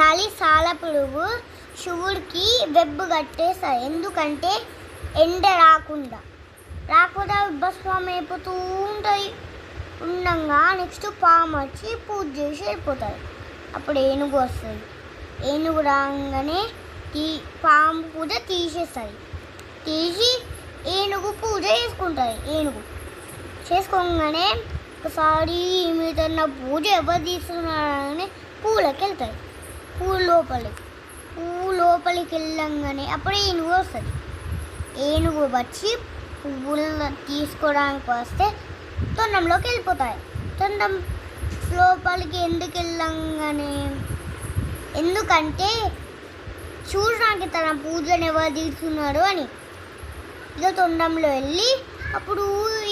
చలి సాలపురుగు శివుడికి వెబ్బు కట్టేస్తాయి. ఎందుకంటే ఎండ రాకుండా భస్మం అయిపోతూ ఉంటాయి. ఉండగా నెక్స్ట్ పాము వచ్చి పూజ చేసి వెళ్ళిపోతుంది. అప్పుడు ఏనుగు వస్తుంది. ఏనుగు రాగానే పాము పూజ తీసేస్తుంది. తీసి ఏనుగు పూజ చేసుకుంటుంది. ఏనుగు చేసుకోగానే ఒకసారి మీతో పూజ ఎవరు తీసుకున్నారని పూలకి వెళ్తాయి. పువ్వు లోపలికి వెళ్ళంగానే అప్పుడు ఏనుగు వస్తుంది. ఏనుగు వచ్చి పువ్వులు తీసుకోవడానికి వస్తే తొండంలోకి వెళ్ళిపోతాయి. తొండం లోపలికి ఎందుకు వెళ్ళంగానే ఎందుకంటే చూడడానికి తన పూజను ఎవరు తీసుకున్నారు అని. ఇక తొండంలో వెళ్ళి అప్పుడు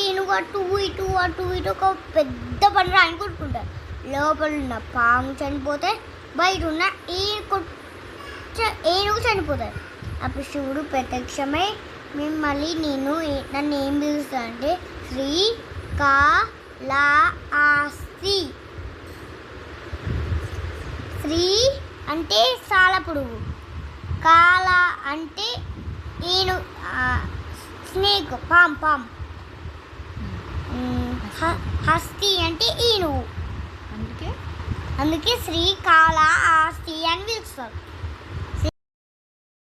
ఏనుగు అటు ఇటు ఒక పెద్ద పని రాని కొట్టుకుంటారు. లోపల ఉన్న పాము చనిపోతే బయట ఉన్న ఏనుగు చనిపోతాయి. అప్పుడు శివుడు ప్రత్యక్షమై మిమ్మల్ని నన్ను ఏం పిలుస్తా అంటే శ్రీకాళహస్తి. శ్రీ అంటే సాలపురుగు, కాళ అంటే స్నేక్ పామ్, హస్తి అంటే ఏనుగు. అందుకే శ్రీకాళహస్తి అని పిలుస్తారు.